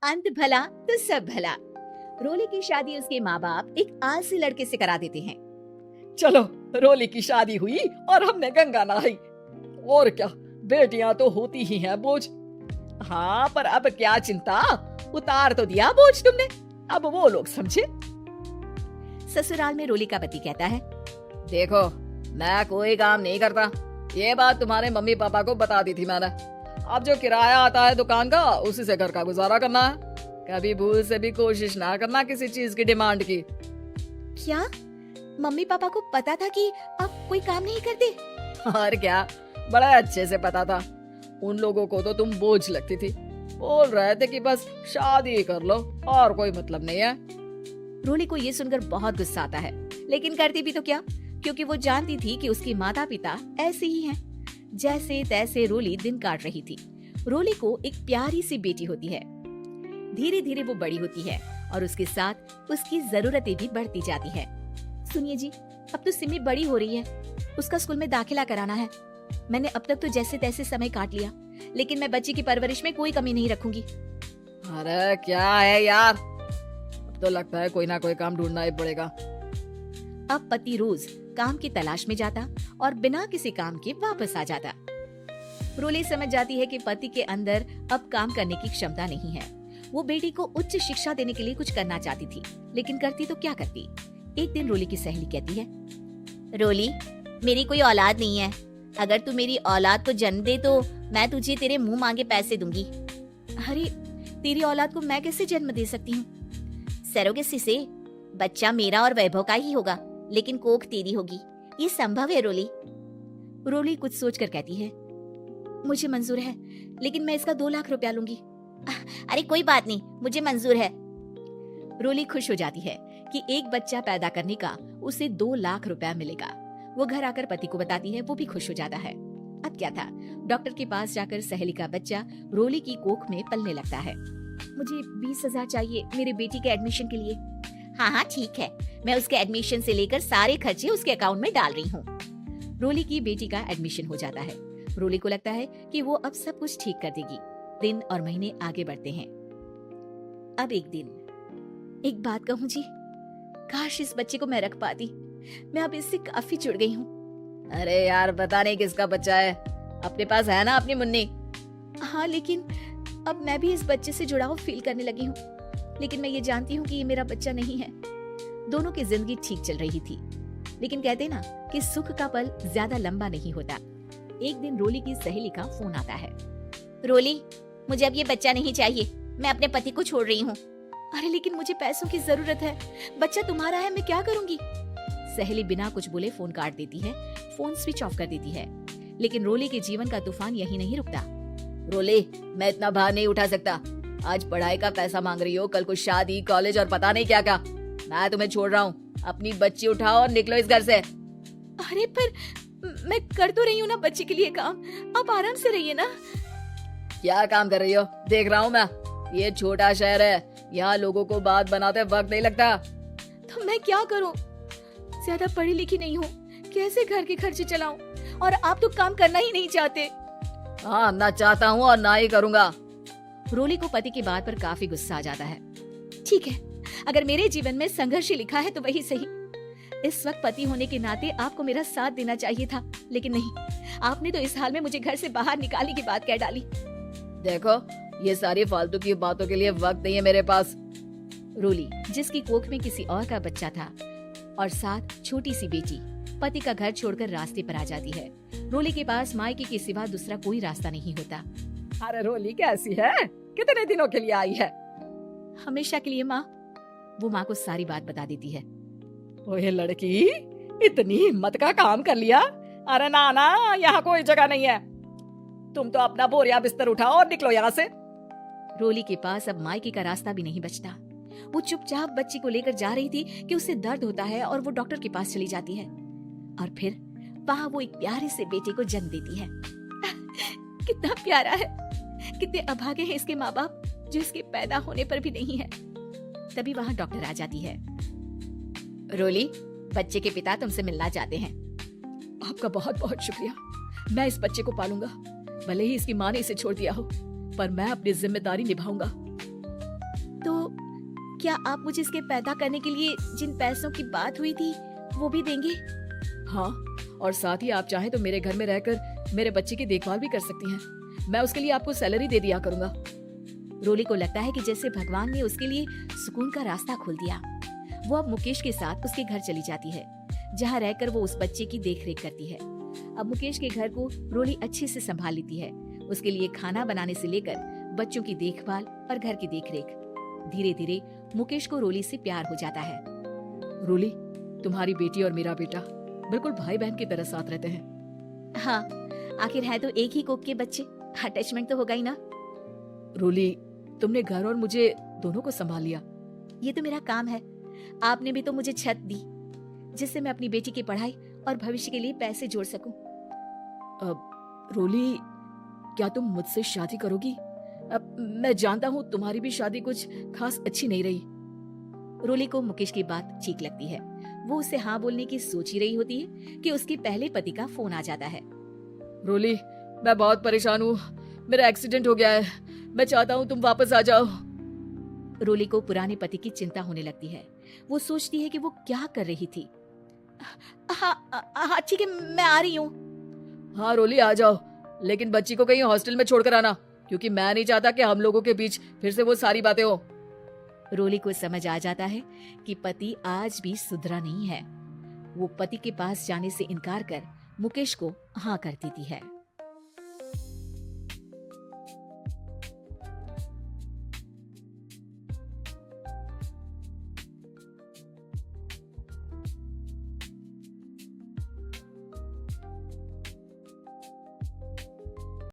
अंत भला तो सब भला। रोली की शादी उसके माँ बाप एक आलसी लड़के से करा देते हैं। चलो, रोली की शादी हुई और हमने गंगा नहाई। और क्या, बेटियां तो होती ही हैं बोझ। हाँ, पर अब क्या चिंता, उतार तो दिया बोझ तुमने, अब वो लोग समझे। ससुराल में रोली का पति कहता है, देखो, मैं कोई काम नहीं करता, ये बात तुम्हारे मम्मी पापा को बता दी थी मैंने। अब जो किराया आता है दुकान का, उसी से घर का गुजारा करना है। कभी भूल से भी कोशिश ना करना किसी चीज की डिमांड की। क्या मम्मी पापा को पता था कि आप कोई काम नहीं करते? और क्या, बड़ा अच्छे से पता था। उन लोगों को तो तुम बोझ लगती थी, बोल रहे थे कि बस शादी कर लो और कोई मतलब नहीं है। रोली को ये सुनकर बहुत गुस्सा आता है, लेकिन करती भी तो क्या, क्योंकि वो जानती थी कि उसके माता पिता ऐसे ही हैं। जैसे तैसे रोली दिन काट रही थी। रोली को एक प्यारी सी बेटी होती है। धीरे धीरे वो बड़ी होती है और उसके साथ उसकी जरूरतें भी बढ़ती जाती है। सुनिए जी, अब तो सिमी बड़ी हो रही है, उसका स्कूल में दाखिला कराना है। मैंने अब तक तो जैसे तैसे समय काट लिया, लेकिन मैं बच्ची की परवरिश में कोई कमी नहीं रखूंगी। अरे क्या है यार, अब तो लगता है कोई ना कोई काम ढूंढना ही पड़ेगा। अब पति रोज काम की तलाश में जाता और बिना किसी काम के वापस आ जाता। रोली समझ जाती है कि पति के अंदर अब काम करने की क्षमता नहीं है। वो बेटी को उच्च शिक्षा देने के लिए कुछ करना चाहती थी, लेकिन करती तो क्या करती। एक दिन रोली की सहेली कहती है, रोली, मेरी कोई औलाद नहीं है। अगर तू मेरी औलाद को जन्म दे तो मैं तुझे तेरे मुंह मांगे पैसे दूंगी। अरे, तेरी औलाद को मैं कैसे जन्म दे सकती हूँ? सरोगेसी से। बच्चा मेरा और वैभव का ही होगा, लेकिन कोख तेरी होगी। ये संभव है रोली। रोली कुछ सोचकर कहती है, मुझे मंजूर है, लेकिन मैं इसका 2 लाख रुपया लूंगी। अरे कोई बात नहीं, मुझे मंजूर है। रोली खुश हो जाती है कि एक बच्चा पैदा करने का उसे 2 लाख रुपया मिलेगा। वो घर आकर पति को बताती है, वो भी खुश हो जाता है। अब क्या था, डॉक्टर के पास जाकर सहेली का बच्चा रोली की कोख में पलने लगता है। मुझे 20,000 चाहिए मेरी बेटी के एडमिशन के लिए। हाँ हाँ ठीक है, मैं उसके एडमिशन से लेकर सारे खर्चे उसके अकाउंट में डाल रही हूँ। रोली की बेटी का एडमिशन हो जाता है। रोली को लगता है कि वो अब सब कुछ ठीक कर देगी। दिन और महीने आगे बढ़ते हैं। अब एक दिन, एक बात कहूँ जी, काश इस बच्चे को मैं रख पाती। मैं अब इससे काफी जुड़ गई हूँ। अरे यार, पता नहीं किसका बच्चा है, अपने पास है ना अपनी मुन्नी। हाँ, लेकिन अब मैं भी इस बच्चे से जुड़ाव फील करने लगी हूँ। लेकिन मैं ये जानती हूँ कि ये मेरा बच्चा नहीं है। दोनों की जिंदगी ठीक चल रही थी, लेकिन कहते ना कि सुख का पल ज्यादा लंबा नहीं होता। एक दिन रोली की सहेली का फोन आता है। रोली, मुझे अब ये बच्चा नहीं चाहिए, मैं अपने पति को छोड़ रही हूँ। अरे लेकिन मुझे पैसों की जरूरत है, बच्चा तुम्हारा है, मैं क्या करूँगी? सहेली बिना कुछ बोले फोन काट देती है, फोन स्विच ऑफ कर देती है। लेकिन रोली के जीवन का तूफान यही नहीं रुकता। रोली, मैं इतना भार नहीं उठा सकता। आज पढ़ाई का पैसा मांग रही हो, कल को शादी, कॉलेज और पता नहीं क्या क्या। मैं तुम्हें छोड़ रहा हूँ, अपनी बच्ची उठाओ और निकलो इस घर से। अरे पर मैं कर तो रही हूँ ना बच्चे के लिए काम, आप आराम से रहिए ना। क्या काम कर रही हो, देख रहा हूँ मैं। ये छोटा शहर है, यहाँ लोगों को बात बनाते वक्त नहीं लगता। तो मैं क्या करूँ, ज्यादा पढ़ी लिखी नहीं हूँ, कैसे घर के खर्चे चलाऊं? और आप तो काम करना ही नहीं चाहते। हाँ, ना चाहता हूँ और ना ही करूँगा। रोली को पति की बात पर काफी गुस्सा आ जाता है। ठीक है, अगर मेरे जीवन में संघर्ष लिखा है तो वही सही। इस वक्त पति होने के नाते आपको मेरा साथ देना चाहिए था, लेकिन नहीं, आपने तो इस हाल में मुझे घर से बाहर निकालने की बात कह डाली। देखो, ये सारी फालतू की बातों के लिए वक्त नहीं है मेरे पास। रोली, जिसकी कोख में किसी और का बच्चा था और साथ छोटी सी बेटी, पति का घर छोड़कर रास्ते पर आ जाती है। रोली के पास मायके के सिवा दूसरा कोई रास्ता नहीं होता। अरे रोली, कैसी है? कितने दिनों के लिए आई है? हमेशा के लिए माँ। वो माँ को सारी बात बता देती है। ओए लड़की, इतनी हिम्मत का काम कर लिया। अरे ना ना, यहाँ कोई जगह नहीं है। तुम तो अपना बोरिया बिस्तर उठाओ और निकलो यहाँ से। रोली के पास अब मायके का रास्ता भी नहीं बचता। वो चुपचाप बच्ची को लेकर जा रही थी कि उसे दर्द होता है और वो डॉक्टर के पास चली जाती है। और फिर वहाँ वो एक प्यारे से बेटे को जन्म देती है। कितना प्यारा है, कितने अभागे हैं इसके माँ बाप जो इसके पैदा होने पर भी नहीं है। तभी वहाँ डॉक्टर आ जाती है। रोली, बच्चे के पिता तुमसे मिलना चाहते हैं। आपका बहुत बहुत शुक्रिया। मैं इस बच्चे को पालूंगा, भले ही इसकी माँ ने इसे छोड़ दिया हो, पर मैं अपनी जिम्मेदारी निभाऊंगा। क्या आप मुझे इसके पैदा करने के लिए जिन पैसों की बात हुई थी वो भी देंगे? हाँ, और साथ ही आप चाहें तो मेरे घर में रहकर मेरे बच्चे की देखभाल भी कर सकती हैं। मैं उसके लिए आपको सैलरी दे दिया करूंगा। रोली को लगता है कि जैसे भगवान ने उसके लिए सुकून का रास्ता खोल दिया। वो अब मुकेश के साथ उसके घर चली जाती है, जहाँ रहकर वो उस बच्चे की देखरेख करती है। अब मुकेश के घर को रोली अच्छे से संभाल लेती है। उसके लिए खाना बनाने से लेकर बच्चों की देखभाल और घर की देखरेख। धीरे धीरे मुकेश को रोली से प्यार हो जाता है। रोली, तुम्हारी बेटी और मेरा बेटा बिल्कुल भाई बहन की तरह साथ रहते हैं। हाँ, आखिर है तो एक ही कोख के बच्चे, अटैचमेंट तो होगा ही ना। रोली, तुमने घर और मुझे दोनों को संभाल लिया। ये तो मेरा काम है। आपने भी तो मुझे छत दी जिससे मैं अपनी बेटी की पढ़ाई और भविष्य के लिए पैसे जोड़ सकूं। रोली, क्या तुम मुझसे शादी करोगी? अब मैं जानता हूँ तुम्हारी भी शादी कुछ खास अच्छी नहीं रही। रोली को मुकेश की बात ठीक लगती है। वो उसे हाँ बोलने की सोच ही रही होती है कि उसके पहले पति का फोन आ जाता है। रोली, मैं बहुत परेशान हूँ। मेरा एक्सीडेंट हो गया है। मैं चाहता हूँ तुम वापस आ जाओ। रोली को पुराने पति की चिंता होने लगती है। वो सोचती है कि वो क्या कर रही थी। हाँ ठीक है, मैं आ रही हूँ। हाँ रोली, आ जाओ, लेकिन बच्ची को कहीं हॉस्टल में छोड़कर आना, क्योंकि मैं नहीं चाहता कि हम लोगों के बीच फिर से वो सारी बातें हो। रोली को समझ आ जाता है कि पति आज भी सुधरा नहीं है। वो पति के पास जाने से इनकार कर मुकेश को हाँ कर देती है।